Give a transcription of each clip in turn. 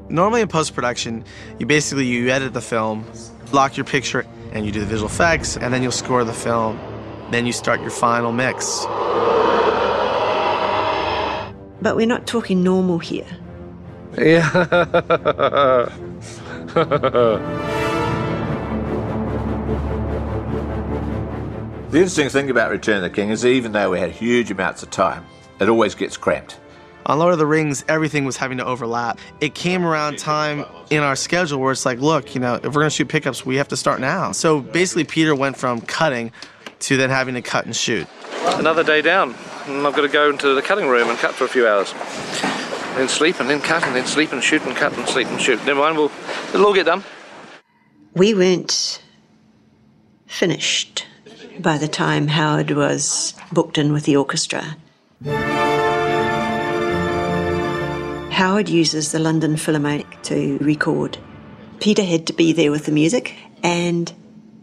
Normally in post-production, you edit the film, lock your picture, and you do the visual effects, and then you'll score the film. Then you start your final mix. But we're not talking normal here. Yeah. The interesting thing about Return of the King is even though we had huge amounts of time, it always gets cramped. On Lord of the Rings, everything was having to overlap. It came around time in our schedule where it's like, look, if we're going to shoot pickups, we have to start now. So basically, Peter went from cutting to then having to cut and shoot. Another day down, and I've got to go into the cutting room and cut for a few hours. Then sleep, and then cut, and then sleep and shoot, and cut and sleep and shoot. Never mind, it'll all get done. We weren't finished by the time Howard was booked in with the orchestra. Howard uses the London Philharmonic to record. Peter had to be there with the music, and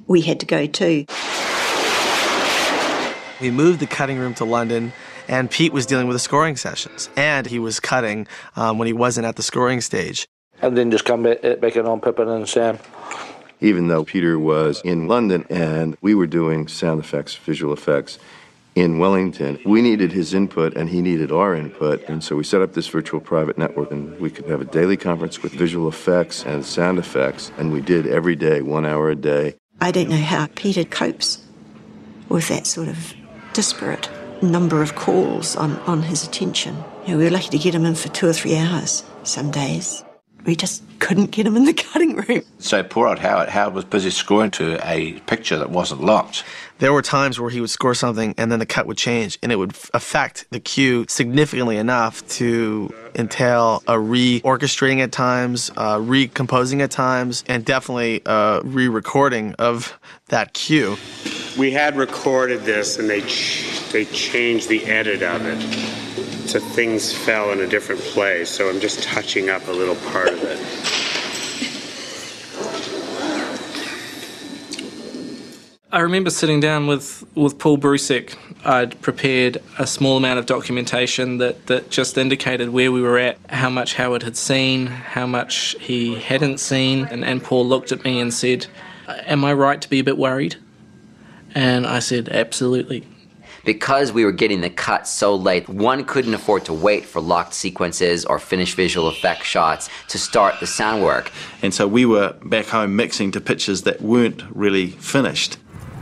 we had to go too. We moved the cutting room to London, and Pete was dealing with the scoring sessions, and he was cutting when he wasn't at the scoring stage. And then just come back in on Pippin and Sam. Even though Peter was in London and we were doing sound effects, visual effects in Wellington, we needed his input and he needed our input. And so we set up this virtual private network, and we could have a daily conference with visual effects and sound effects. And we did every day, 1 hour a day. I don't know how Peter copes with that sort of disparate number of calls on his attention. We were lucky to get him in for 2 or 3 hours some days. We just couldn't get him in the cutting room. So poor old Howard was busy scoring to a picture that wasn't locked. There were times where he would score something and then the cut would change, and it would affect the cue significantly enough to entail a re-orchestrating at times, recomposing at times, and definitely a re-recording of that cue. We had recorded this, and they changed the edit of it. So things fell in a different place, so I'm just touching up a little part of it. I remember sitting down with Paul Brusek. I'd prepared a small amount of documentation that just indicated where we were at, how much Howard had seen, how much he hadn't seen, and Paul looked at me and said, "Am I right to be a bit worried?" And I said, "Absolutely." Because we were getting the cut so late, one couldn't afford to wait for locked sequences or finished visual effect shots to start the sound work. And so we were back home mixing to pictures that weren't really finished.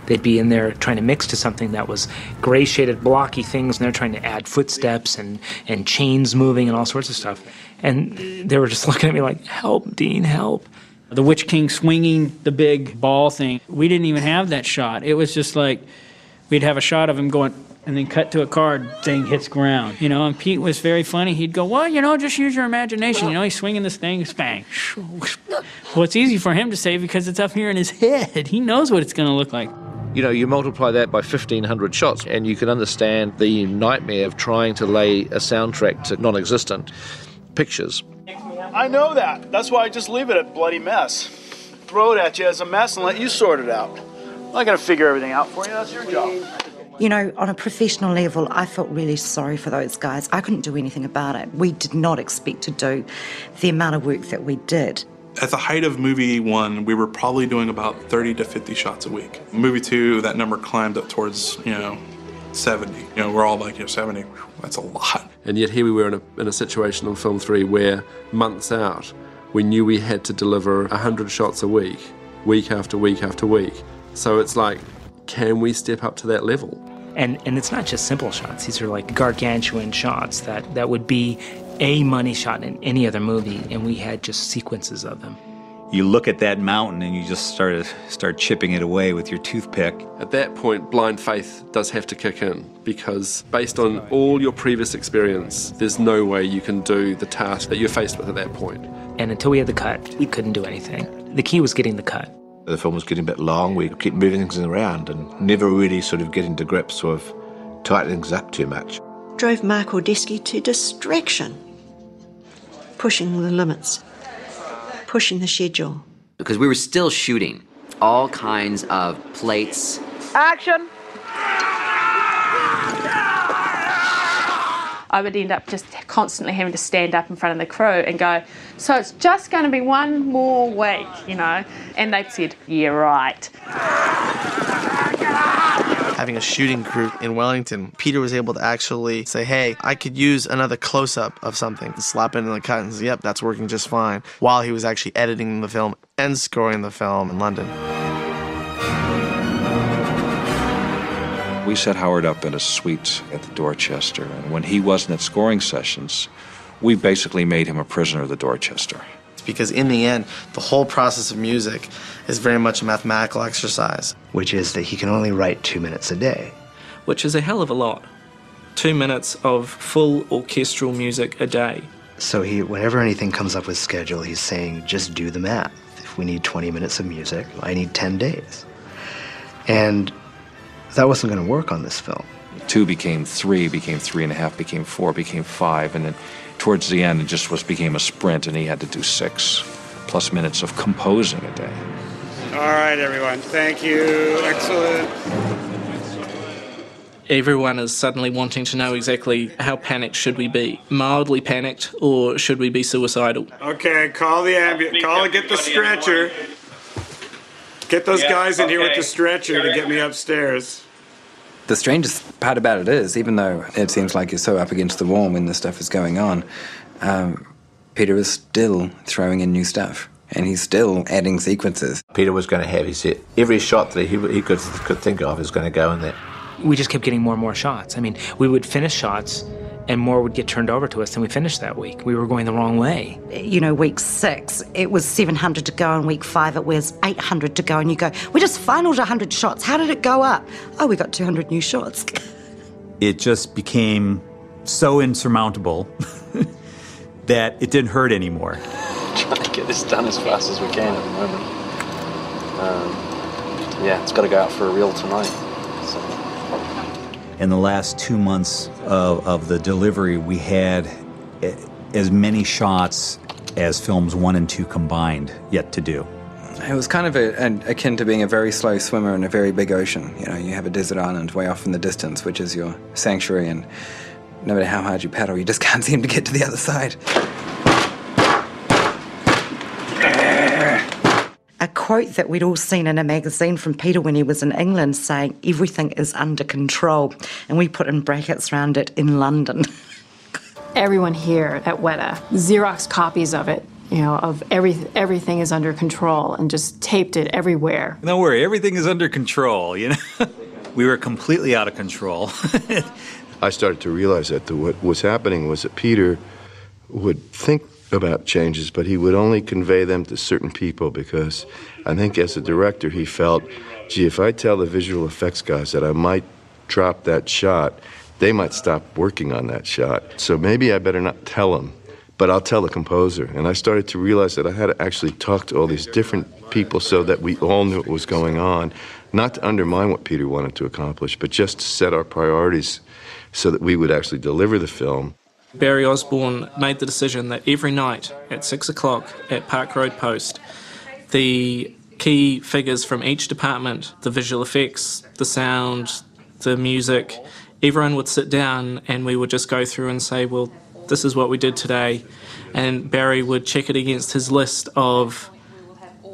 They'd be in there trying to mix to something that was gray-shaded, blocky things, and they're trying to add footsteps and chains moving and all sorts of stuff. And they were just looking at me like, "Help, Dean, help." The Witch King swinging the big ball thing, we didn't even have that shot. It was just like, we'd have a shot of him going, and then cut to a card, thing hits ground. And Pete was very funny. He'd go, "Well, just use your imagination. He's swinging this thing, bang." Well, it's easy for him to say because it's up here in his head. He knows what it's going to look like. You multiply that by 1,500 shots, and you can understand the nightmare of trying to lay a soundtrack to non-existent pictures. I know that. That's why I just leave it a bloody mess. Throw it at you as a mess and let you sort it out. I'm not going to figure everything out for you. That's your job. On a professional level, I felt really sorry for those guys. I couldn't do anything about it. We did not expect to do the amount of work that we did. At the height of movie 1, we were probably doing about 30 to 50 shots a week. Movie 2, that number climbed up towards, 70. We're all like, 70, that's a lot. And yet here we were in a situation on film 3 where months out, we knew we had to deliver 100 shots a week after week after week. So it's like, can we step up to that level? And it's not just simple shots. These are like gargantuan shots that would be a money shot in any other movie, and we had just sequences of them. You look at that mountain and you just start chipping it away with your toothpick. At that point, blind faith does have to kick in, because based on all your previous experience, there's no way you can do the task that you're faced with at that point. And until we had the cut, we couldn't do anything. The key was getting the cut. The film was getting a bit long. We keep moving things around and never really sort of getting to grips with tightening things up too much. Drove Mark Ordesky to distraction, pushing the limits, pushing the schedule. Because we were still shooting all kinds of plates. Action! I would end up just constantly having to stand up in front of the crew and go, so it's just going to be one more week, you know? And they'd said, yeah, right. Having a shooting crew in Wellington, Peter was able to actually say, hey, I could use another close-up of something, slap it in the cut and say, yep, that's working just fine, while he was actually editing the film and scoring the film in London. We set Howard up in a suite at the Dorchester, and when he wasn't at scoring sessions, we basically made him a prisoner of the Dorchester. Because in the end, the whole process of music is very much a mathematical exercise. Which is that he can only write 2 minutes a day. Which is a hell of a lot. 2 minutes of full orchestral music a day. So whenever anything comes up with schedule, he's saying, just do the math. If we need 20 minutes of music, I need 10 days. And that wasn't going to work on this film. 2 became 3, became 3.5, became 4, became 5, and then towards the end, it just became a sprint, and he had to do 6+ minutes of composing a day. All right, everyone. Thank you. Excellent. Everyone is suddenly wanting to know exactly how panicked should we be. Mildly panicked, or should we be suicidal? Okay, call the ambulance. Get the stretcher. Get those guys in here with the stretcher to get me upstairs. The strangest part about it is, even though it seems like you're so up against the wall when this stuff is going on, Peter is still throwing in new stuff, and he's still adding sequences. Peter was going to have every shot that he could think of is going to go in there. We just kept getting more and more shots. I mean, we would finish shots, and more would get turned over to us than we finished that week. We were going the wrong way. You know, week 6, it was 700 to go, and week 5 it was 800 to go, and you go, we just finaled 100 shots. How did it go up? Oh, we got 200 new shots. It just became so insurmountable that it didn't hurt anymore. Trying to get this done as fast as we can at the moment. Yeah, it's got to go out for a reel tonight. So. In the last 2 months of the delivery, we had as many shots as films 1 and 2 combined yet to do. It was kind of akin to being a very slow swimmer in a very big ocean. You know, you have a desert island way off in the distance, which is your sanctuary, and no matter how hard you paddle, you just can't seem to get to the other side. A quote that we'd all seen in a magazine from Peter when he was in England saying, everything is under control. And we put in brackets around it, in London. Everyone here at Weta Xerox copies of it, you know, of everything is under control, and just taped it everywhere. Don't worry, everything is under control, you know? We were completely out of control. I started to realize that what was happening was that Peter would think about changes, but he would only convey them to certain people, because I think as a director he felt, gee, if I tell the visual effects guys that I might drop that shot, they might stop working on that shot. So maybe I better not tell them, but I'll tell the composer. And I started to realize that I had to actually talk to all these different people so that we all knew what was going on, not to undermine what Peter wanted to accomplish, but just to set our priorities so that we would actually deliver the film. Barry Osborne made the decision that every night at 6 o'clock at Park Road Post, the key figures from each department, the visual effects, the sound, the music, everyone would sit down and we would just go through and say, well, this is what we did today. And Barry would check it against his list of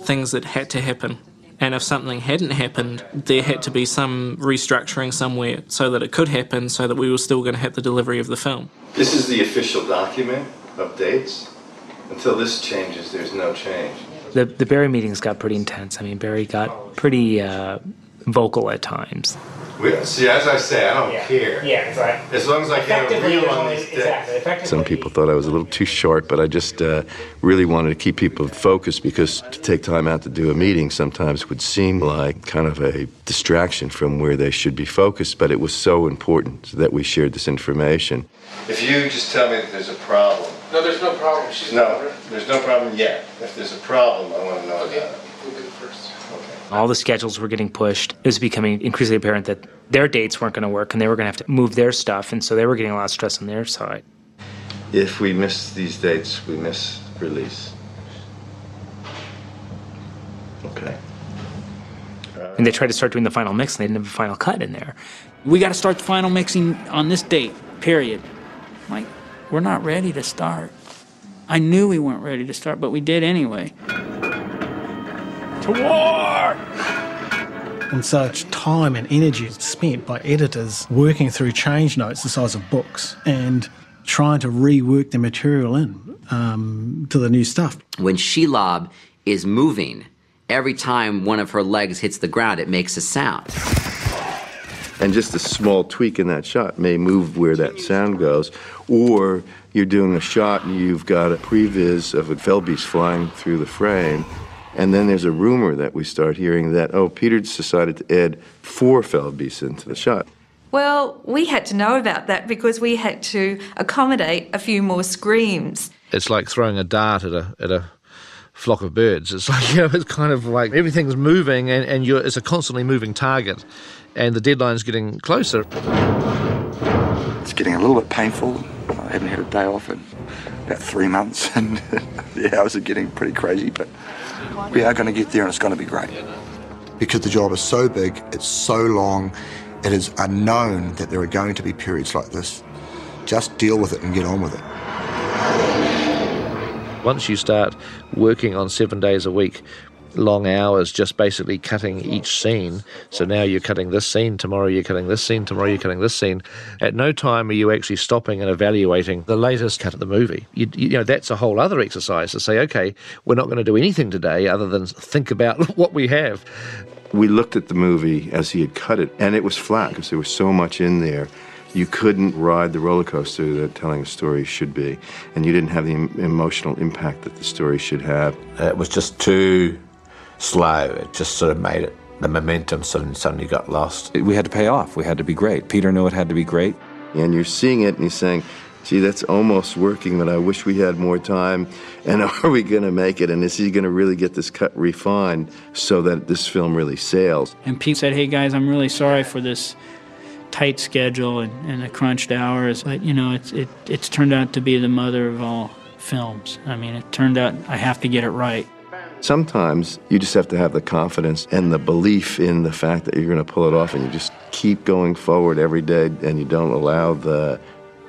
things that had to happen. And if something hadn't happened, there had to be some restructuring somewhere so that it could happen, so that we were still going to have the delivery of the film. This is the official document of dates. Until this changes, there's no change. The Barry meetings got pretty intense. I mean, Barry got pretty vocal at times. See, as I say, I don't care. Yeah, right. As long as I get a reel on these dates. Some people thought I was a little too short, but I just really wanted to keep people focused, because to take time out to do a meeting sometimes would seem like kind of a distraction from where they should be focused, but it was so important that we shared this information. If you just tell me that there's a problem. No, there's no problem. There's no problem yet. If there's a problem, I want to know about it. We'll do it first. All the schedules were getting pushed. It was becoming increasingly apparent that their dates weren't going to work, and they were going to have to move their stuff, and so they were getting a lot of stress on their side. If we miss these dates, we miss release. Okay. And they tried to start doing the final mix, and they didn't have a final cut in there. We got to start the final mixing on this date, period. I'm like, we're not ready to start. I knew we weren't ready to start, but we did anyway. To war! And such time and energy is spent by editors working through change notes the size of books and trying to rework the material in to the new stuff. When Shelob is moving, every time one of her legs hits the ground, it makes a sound. And just a small tweak in that shot may move where that sound goes. Or you're doing a shot and you've got a previs of a Feldbeast flying through the frame. And then there's a rumor that we start hearing that, oh, Peter decided to add 4 Feldbeasts into the shot. Well, we had to know about that because we had to accommodate a few more screams. It's like throwing a dart at a flock of birds. It's like, you know, it's kind of like everything's moving and it's a constantly moving target, and the deadline's getting closer. It's getting a little bit painful. I haven't had a day off in about 3 months, and the hours are getting pretty crazy, but we are going to get there and it's going to be great. Because the job is so big, it's so long, it is unknown that there are going to be periods like this. Just deal with it and get on with it. Once you start working on 7 days a week, long hours, just basically cutting each scene, so now you're cutting this scene, tomorrow you're cutting this scene, tomorrow you're cutting this scene, at no time are you actually stopping and evaluating the latest cut of the movie. You know, that's a whole other exercise to say, okay, we're not going to do anything today other than think about what we have. We looked at the movie as he had cut it, and it was flat because there was so much in there. You couldn't ride the roller coaster that telling a story should be, and you didn't have the emotional impact that the story should have. It was just too slow. It just sort of made it, the momentum suddenly got lost. We had to pay off. We had to be great. Peter knew it had to be great. And you're seeing it and you're saying, gee, that's almost working, but I wish we had more time. And are we going to make it? And is he going to really get this cut refined so that this film really sails? And Pete said, hey guys, I'm really sorry for this tight schedule and the crunched hours. But, you know, it's turned out to be the mother of all films. I mean, it turned out I have to get it right. Sometimes you just have to have the confidence and the belief in the fact that you're going to pull it off, and you just keep going forward every day, and you don't allow the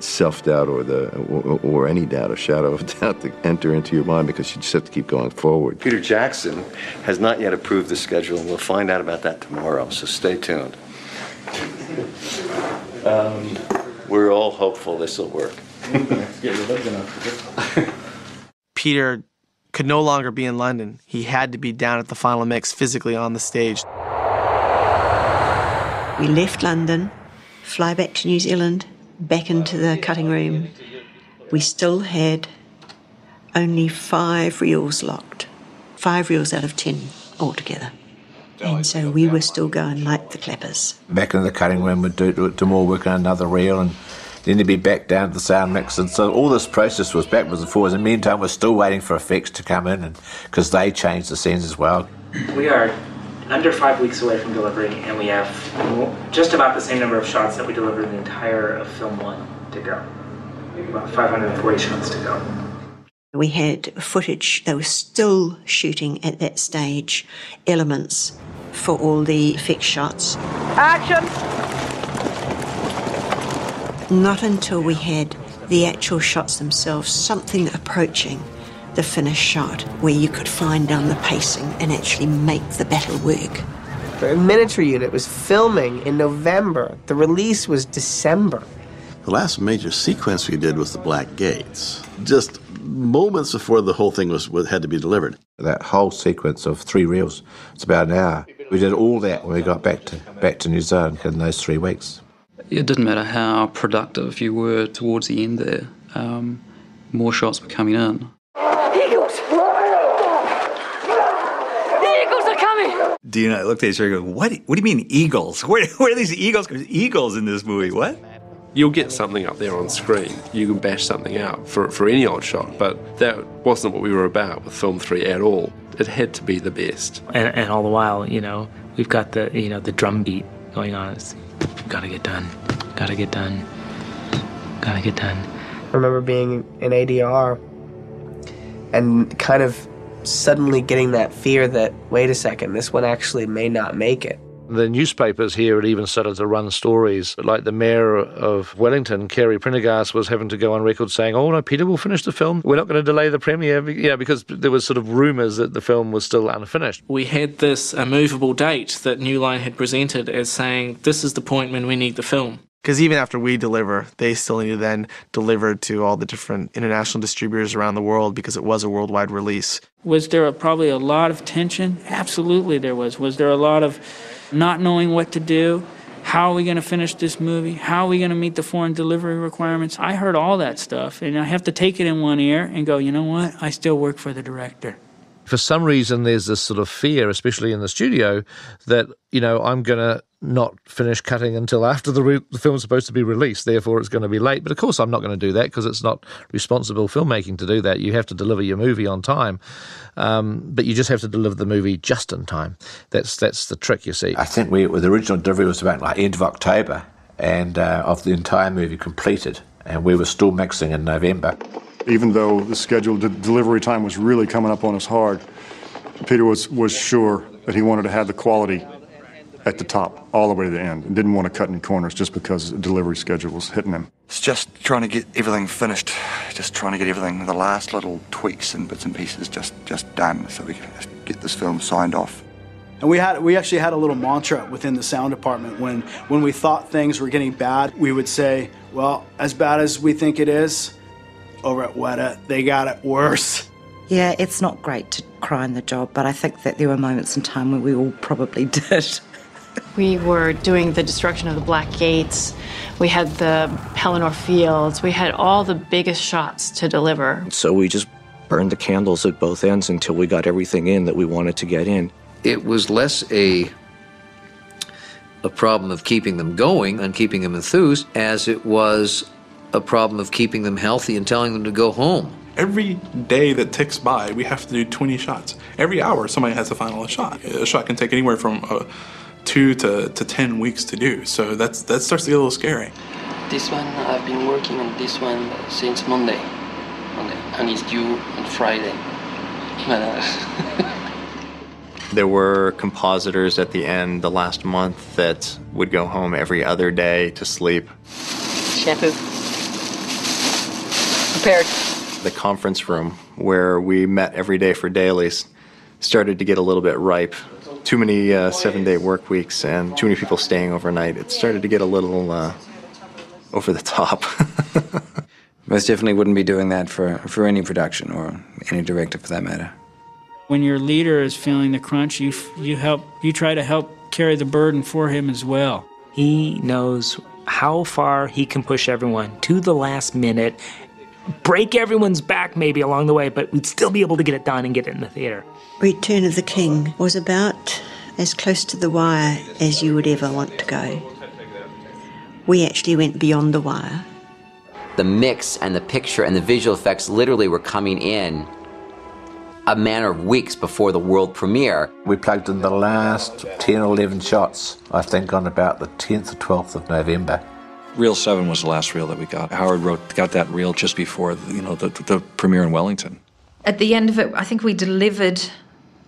self-doubt or any doubt, a shadow of doubt to enter into your mind, because you just have to keep going forward. Peter Jackson has not yet approved the schedule, and we'll find out about that tomorrow, so stay tuned. We're all hopeful this will work. Peter could no longer be in London. He had to be down at the final mix, physically on the stage. We left London, fly back to New Zealand, back into the cutting room. We still had only 5 reels locked, 5 reels out of 10 altogether. And so we were still going like the clappers. Back in the cutting room, we'd do more work on another reel, and then to be back down to the sound mix, and so all this process was backwards and forwards. In the meantime, we're still waiting for effects to come in, and because they changed the scenes as well. We are under 5 weeks away from delivery, and we have just about the same number of shots that we delivered in the entire of film 1 to go. We have about 540 shots to go. We had footage, they were still shooting at that stage, elements for all the effect shots. Action! Not until we had the actual shots themselves, something approaching the finished shot, where you could fine down the pacing and actually make the battle work. The miniature unit was filming in November. The release was December. The last major sequence we did was the Black Gates. Just moments before the whole thing had to be delivered. That whole sequence of 3 reels, it's about an hour. We did all that when we got back to New Zealand in those 3 weeks. It didn't matter how productive you were towards the end there. More shots were coming in. Eagles! The eagles are coming! Dina looked at each other and goes, what do you mean eagles? Where are these eagles? There's eagles in this movie, what? You'll get something up there on screen. You can bash something out for any old shot, but that wasn't what we were about with Film 3 at all. It had to be the best. And all the while, you know, we've got the, you know, the drum beat going on. It's, gotta get done, gotta get done, gotta get done. I remember being in ADR and kind of suddenly getting that fear that, wait a second, this one actually may not make it. The newspapers here had even started to run stories, like the mayor of Wellington, Kerry Prendergast, was having to go on record saying, "Oh no, Peter will finish the film. We're not going to delay the premiere," because there was sort of rumours that the film was still unfinished. We had this immovable date that New Line had presented as saying, this is the point when we need the film. Because even after we deliver, they still need to then deliver to all the different international distributors around the world because it was a worldwide release. Was there probably a lot of tension? Absolutely there was. Was there a lot of not knowing what to do? How are we going to finish this movie? How are we going to meet the foreign delivery requirements? I heard all that stuff, and I have to take it in one ear and go, you know what? I still work for the director. For some reason, there's this sort of fear, especially in the studio, that, I'm going to not finish cutting until after the film's supposed to be released, therefore it's going to be late. But of course I'm not going to do that because it's not responsible filmmaking to do that. You have to deliver your movie on time, but you just have to deliver the movie just in time. That's the trick, you see. I think the original delivery was about end of October, and of the entire movie completed, and we were still mixing in November. Even though the scheduled delivery time was really coming up on us hard, Peter was sure that he wanted to have the quality at the top, all the way to the end, and didn't want to cut any corners just because the delivery schedule was hitting him. It's just trying to get everything finished, just trying to get everything, the last little tweaks and bits and pieces just done so we can just get this film signed off. And we actually had a little mantra within the sound department. When we thought things were getting bad, we would say, well, as bad as we think it is, over at Weta, they got it worse. Yeah, it's not great to cry in the job, but I think that there were moments in time where we all probably did. We were doing the destruction of the Black Gates. We had the Pelennor Fields. We had all the biggest shots to deliver. So we just burned the candles at both ends until we got everything in that we wanted to get in. It was less a problem of keeping them going and keeping them enthused as it was a problem of keeping them healthy and telling them to go home. Every day that ticks by, we have to do 20 shots. Every hour, somebody has to final a shot. A shot can take anywhere from 2 to 10 weeks to do. So that starts to get a little scary. This one, I've been working on this one since Monday, and it's due on Friday. There were compositors at the end, the last month, that would go home every other day to sleep. Shampoo. Prepared. The conference room where we met every day for dailies started to get a little bit ripe. Too many 7-day work weeks and too many people staying overnight. It started to get a little over the top. Most definitely wouldn't be doing that for any production or any director for that matter. When your leader is feeling the crunch, you try to help carry the burden for him as well. He knows how far he can push everyone to the last minute, break everyone's back maybe along the way, but we'd still be able to get it done and get it in the theater. Return of the King was about as close to the wire as you would ever want to go. We actually went beyond the wire. The mix and the picture and the visual effects literally were coming in a matter of weeks before the world premiere. We plugged in the last 10 or 11 shots, I think, on about the 10th or 12th of November. Reel 7 was the last reel that we got. Howard got that reel just before the premiere in Wellington. At the end of it, I think we delivered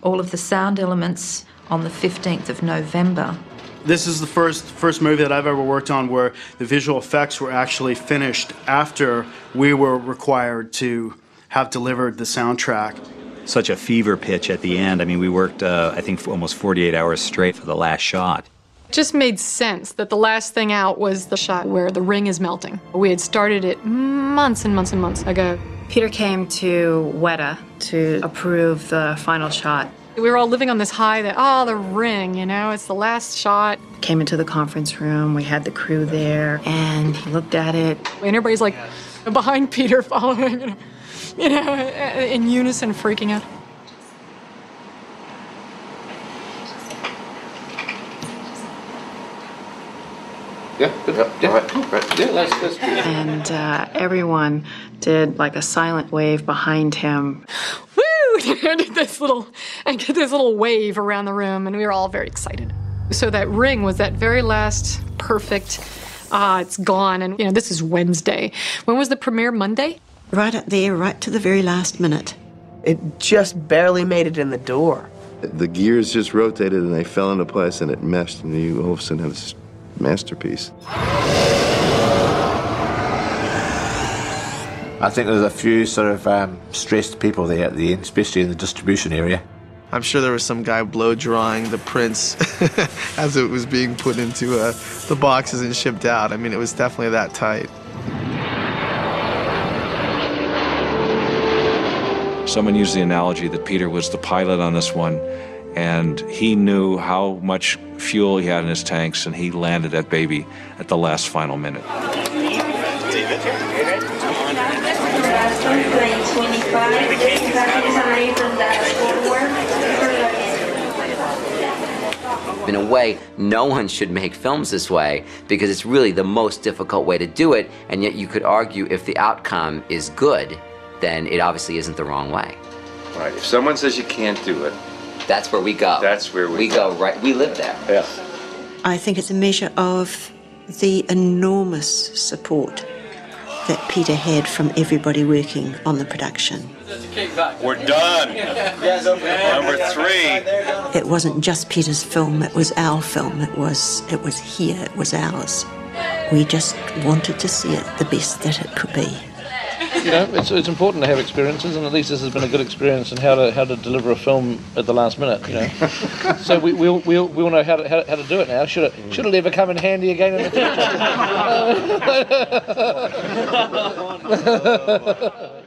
all of the sound elements on the 15th of November. This is the first movie that I've ever worked on where the visual effects were actually finished after we were required to have delivered the soundtrack. Such a fever pitch at the end. I mean, we worked, I think, almost 48 hours straight for the last shot. It just made sense that the last thing out was the shot where the ring is melting. We had started it months and months and months ago. Peter came to Weta to approve the final shot. We were all living on this high that, the ring, it's the last shot. Came into the conference room, we had the crew there, and he looked at it. And everybody's like behind Peter following, in unison, freaking out. And everyone did like a silent wave behind him. Woo! did this little wave around the room, and we were all very excited. So that ring was that very last perfect, it's gone, and this is Wednesday. When was the premiere? Monday? Right up there, right to the very last minute. It just barely made it in the door. The gears just rotated and they fell into place and it meshed, and you all of a sudden have this masterpiece. I think there's a few sort of stressed people there at the end, especially in the distribution area. I'm sure there was some guy blow drying the prints as it was being put into the boxes and shipped out. I mean, it was definitely that tight. Someone used the analogy that Peter was the pilot on this one, and he knew how much fuel he had in his tanks, and he landed that baby at the last final minute. In a way, no one should make films this way because it's really the most difficult way to do it, and yet you could argue if the outcome is good, then it obviously isn't the wrong way. Right. If someone says you can't do it, that's where we go. That's where we go. Right. We live there. Yeah. I think it's a measure of the enormous support that Peter had from everybody working on the production. We're done. Number 3. It wasn't just Peter's film, it was our film. It was here, it was ours. We just wanted to see it the best that it could be. You know, it's important to have experiences, and at least this has been a good experience in how to deliver a film at the last minute. You know, so we all know how to do it now. Should it ever come in handy again in the future?